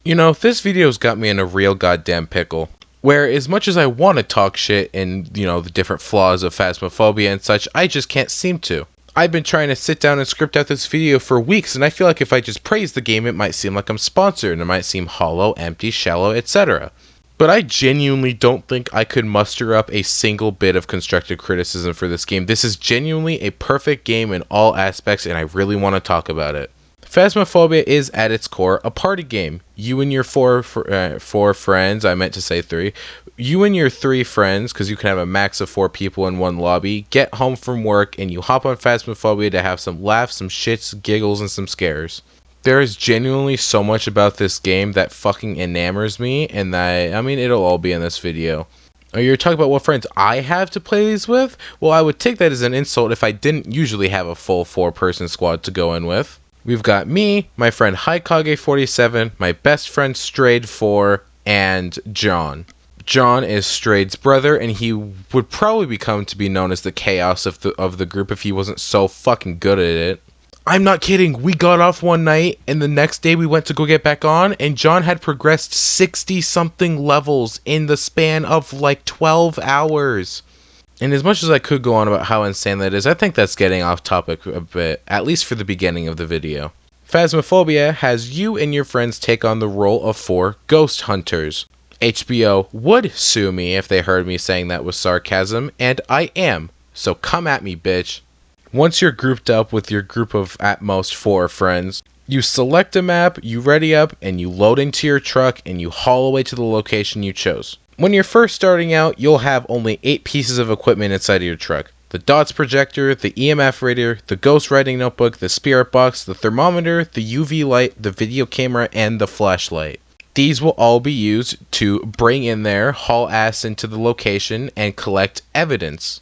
You know, this video's got me in a real goddamn pickle. Where as much as I want to talk shit and, the different flaws of Phasmophobia and such, I just can't seem to. I've been trying to sit down and script out this video for weeks, and I feel like if I just praise the game, it might seem like I'm sponsored, and it might seem hollow, empty, shallow, etc. But I genuinely don't think I could muster up a single bit of constructive criticism for this game. This is genuinely a perfect game in all aspects, and I really want to talk about it. Phasmophobia is at its core a party game. You and your four friends, I meant to say three. You and your three friends, because you can have a max of 4 people in one lobby, get home from work and you hop on Phasmophobia to have some laughs, some shits, giggles, and some scares. There is genuinely so much about this game that fucking enamors me, and it'll all be in this video. You're talking about what friends I have to play these with? Well, I would take that as an insult if I didn't usually have a full 4-person squad to go in with. We've got me, my friend Haikage47, my best friend Strayed4, and John. John is Strayed's brother, and he would probably become to be known as the chaos of the group if he wasn't so fucking good at it. I'm not kidding, we got off one night, and the next day we went to go get back on, and John had progressed 60-something levels in the span of like 12 hours. And as much as I could go on about how insane that is, I think that's getting off topic a bit, at least for the beginning of the video. Phasmophobia has you and your friends take on the role of 4 ghost hunters. HBO would sue me if they heard me saying that with sarcasm, and I am, so come at me, bitch. Once you're grouped up with your group of at most 4 friends, you select a map, you ready up, and you load into your truck, and you haul away to the location you chose. When you're first starting out, you'll have only 8 pieces of equipment inside of your truck. The DOTS projector, the EMF radar, the ghost writing notebook, the spirit box, the thermometer, the UV light, the video camera, and the flashlight. These will all be used to bring in there, haul ass into the location, and collect evidence.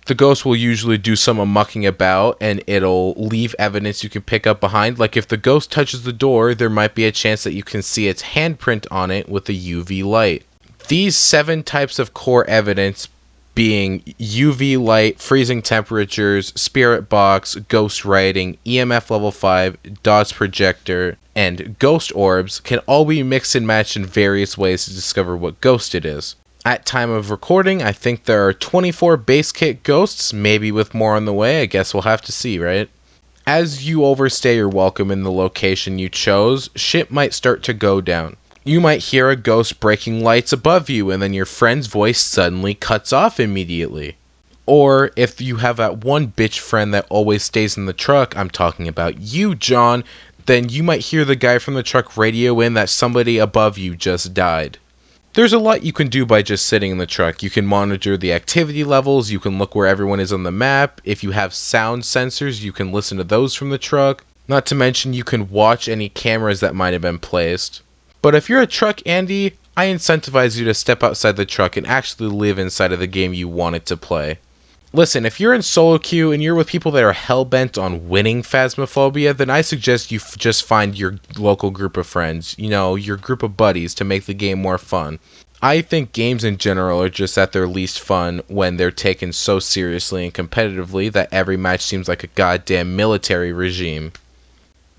The ghost will usually do some mucking about, and it'll leave evidence you can pick up behind. Like if the ghost touches the door, there might be a chance that you can see its handprint on it with a UV light. These 7 types of core evidence being UV light, freezing temperatures, spirit box, ghost writing, EMF level 5, DOTS projector, and ghost orbs can all be mixed and matched in various ways to discover what ghost it is. At time of recording, I think there are 24 base kit ghosts, maybe with more on the way. I guess we'll have to see, right? As you overstay your welcome in the location you chose, shit might start to go down. You might hear a ghost breaking lights above you, and then your friend's voice suddenly cuts off immediately. Or if you have that one bitch friend that always stays in the truck, I'm talking about you, John, then you might hear the guy from the truck radio in that somebody above you just died. There's a lot you can do by just sitting in the truck. You can monitor the activity levels, you can look where everyone is on the map. If you have sound sensors, you can listen to those from the truck. Not to mention you can watch any cameras that might have been placed. But if you're a truck Andy, I incentivize you to step outside the truck and actually live inside of the game you wanted to play. Listen, if you're in solo queue and you're with people that are hell-bent on winning Phasmophobia, then I suggest you just find your local group of friends, your group of buddies to make the game more fun. I think games in general are just at their least fun when they're taken so seriously and competitively that every match seems like a goddamn military regime.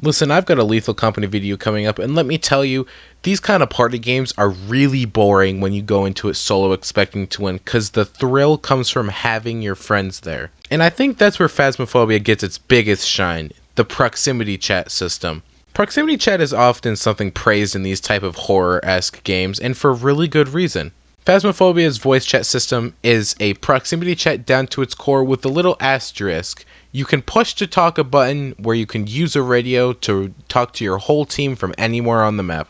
Listen, I've got a Lethal Company video coming up, and let me tell you, these kind of party games are really boring when you go into it solo expecting to win, because the thrill comes from having your friends there. And I think that's where Phasmophobia gets its biggest shine, the proximity chat system. Proximity chat is often something praised in these type of horror-esque games, and for really good reason. Phasmophobia's voice chat system is a proximity chat down to its core with a little asterisk. You can push to talk a button where you can use a radio to talk to your whole team from anywhere on the map.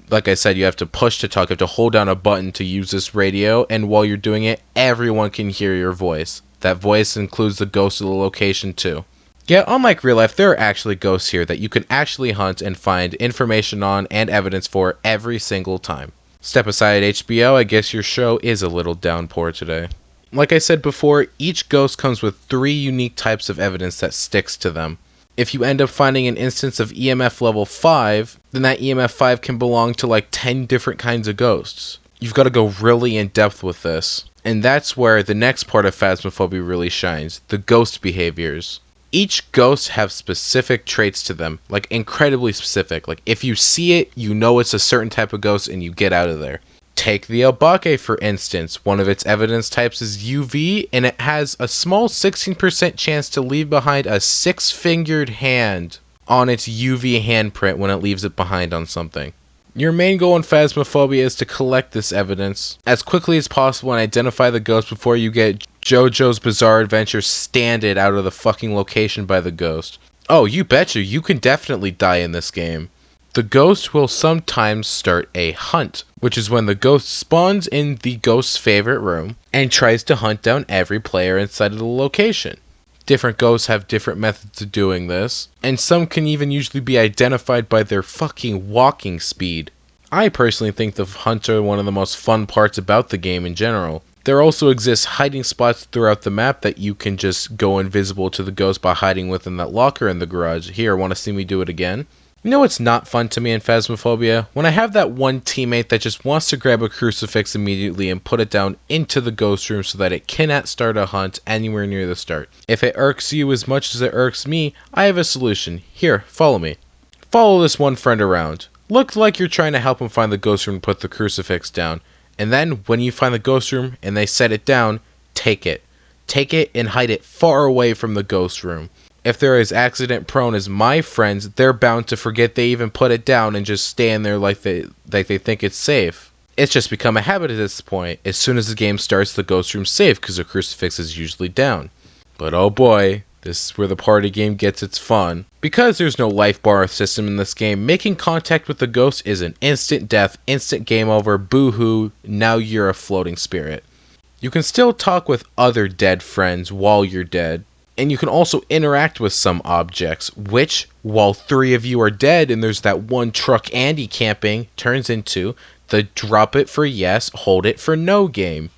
Like I said, you have to push to talk, you have to hold down a button to use this radio, and while you're doing it, everyone can hear your voice. That voice includes the ghost of the location too. Yeah, unlike real life, there are actually ghosts here that you can actually hunt and find information on and evidence for every single time. Step aside HBO, I guess your show is a little downpour today. Like I said before, each ghost comes with 3 unique types of evidence that sticks to them. If you end up finding an instance of EMF level 5, then that EMF 5 can belong to like 10 different kinds of ghosts. You've got to go really in depth with this. And that's where the next part of Phasmophobia really shines, the ghost behaviors. Each ghost have specific traits to them, like incredibly specific. Like if you see it, you know it's a certain type of ghost and you get out of there. Take the Obake for instance. One of its evidence types is UV, and it has a small 16% chance to leave behind a 6-fingered hand on its UV handprint when it leaves it behind on something. Your main goal in Phasmophobia is to collect this evidence as quickly as possible and identify the ghost before you get JoJo's Bizarre Adventure standed out of the fucking location by the ghost. Oh, you betcha, you can definitely die in this game. The ghost will sometimes start a hunt, which is when the ghost spawns in the ghost's favorite room and tries to hunt down every player inside of the location. Different ghosts have different methods of doing this, and some can even usually be identified by their fucking walking speed. I personally think the hunts are one of the most fun parts about the game in general. There also exists hiding spots throughout the map that you can just go invisible to the ghost by hiding within that locker in the garage. Here, want to see me do it again? You know what's not fun to me in Phasmophobia? When I have that one teammate that just wants to grab a crucifix immediately and put it down into the ghost room so that it cannot start a hunt anywhere near the start. If it irks you as much as it irks me, I have a solution. Here, follow me. Follow this one friend around. Look like you're trying to help him find the ghost room and put the crucifix down. And then, when you find the ghost room and they set it down, take it. Take it and hide it far away from the ghost room. If they're as accident prone as my friends, they're bound to forget they even put it down and just stand there like they think it's safe. It's just become a habit at this point. As soon as the game starts, the ghost room's safe because the crucifix is usually down. But oh boy, this is where the party game gets its fun. Because there's no life bar system in this game, making contact with the ghost is an instant death, instant game over, boo-hoo, now you're a floating spirit. You can still talk with other dead friends while you're dead. And you can also interact with some objects, which, while 3 of you are dead and there's that one truck Andy camping, turns into the drop it for yes, hold it for no game.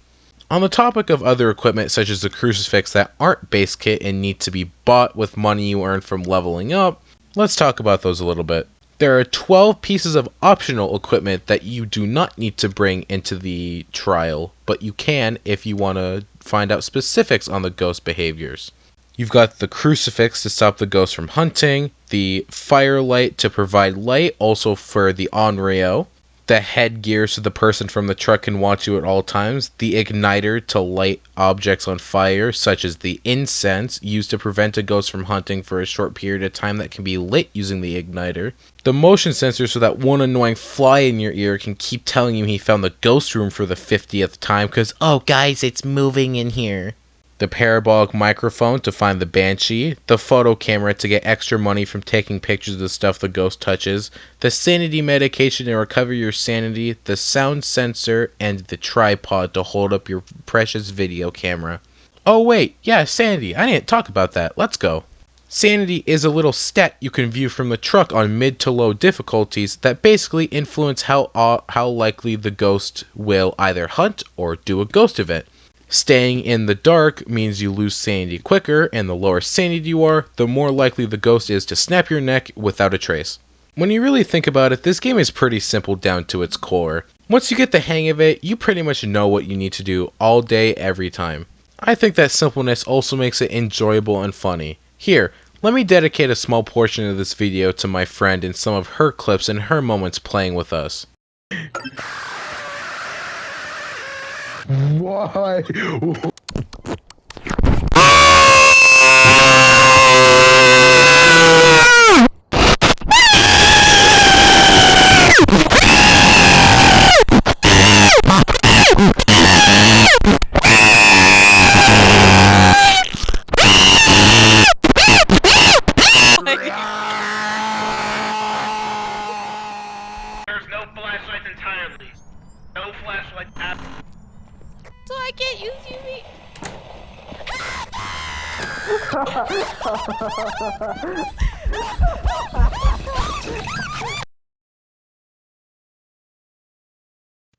On the topic of other equipment such as the crucifix that aren't base kit and need to be bought with money you earn from leveling up, let's talk about those a little bit. There are 12 pieces of optional equipment that you do not need to bring into the trial, but you can if you want to find out specifics on the ghost behaviors. You've got the crucifix to stop the ghost from hunting, the firelight to provide light, also for the Onryo, the headgear so the person from the truck can watch you at all times, the igniter to light objects on fire, such as the incense, used to prevent a ghost from hunting for a short period of time that can be lit using the igniter, the motion sensor so that one annoying fly in your ear can keep telling you he found the ghost room for the 50th time because, oh guys, it's moving in here. The parabolic microphone to find the banshee, the photo camera to get extra money from taking pictures of the stuff the ghost touches, the sanity medication to recover your sanity, the sound sensor, and the tripod to hold up your precious video camera. Oh wait, yeah, sanity, I didn't talk about that, let's go. Sanity is a little stat you can view from the truck on mid to low difficulties that basically influence how likely the ghost will either hunt or do a ghost event. Staying in the dark means you lose sanity quicker, and the lower sanity you are, the more likely the ghost is to snap your neck without a trace. When you really think about it, this game is pretty simple down to its core. Once you get the hang of it, you pretty much know what you need to do all day, every time. I think that simpleness also makes it enjoyable and funny. Here, let me dedicate a small portion of this video to my friend and some of her clips and her moments playing with us. Why? There's no flashlights entirely. No flashlights at all. So I can't use UV.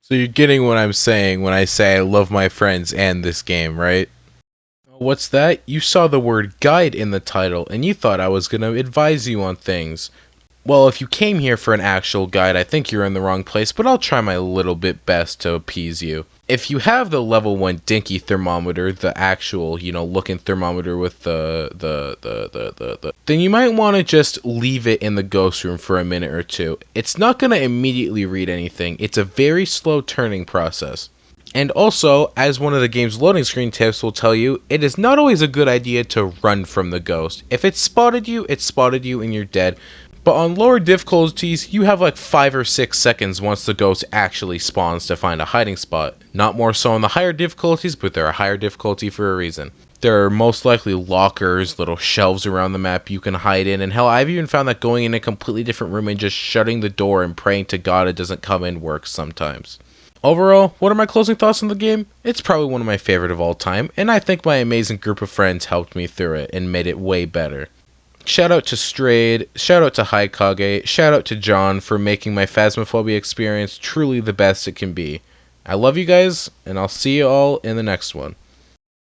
So you're getting what I'm saying when I say I love my friends and this game, right? What's that? You saw the word guide in the title and you thought I was going to advise you on things. Well, if you came here for an actual guide, I think you're in the wrong place, but I'll try my little bit best to appease you. If you have the level 1 dinky thermometer, the actual, looking thermometer with the then you might want to just leave it in the ghost room for a minute or two. It's not going to immediately read anything. It's a very slow turning process. And also, as one of the game's loading screen tips will tell you, it is not always a good idea to run from the ghost. If it spotted you and you're dead. But on lower difficulties, you have like 5 or 6 seconds once the ghost actually spawns to find a hiding spot. Not more so on the higher difficulties, but they're a higher difficulty for a reason. There are most likely lockers, little shelves around the map you can hide in, and hell, I've even found that going in a completely different room and just shutting the door and praying to God it doesn't come in works sometimes. Overall, what are my closing thoughts on the game? It's probably one of my favorite of all time, and I think my amazing group of friends helped me through it and made it way better. Shout out to Strayed, shout out to Haikage, shout out to John for making my Phasmophobia experience truly the best it can be. I love you guys, and I'll see you all in the next one.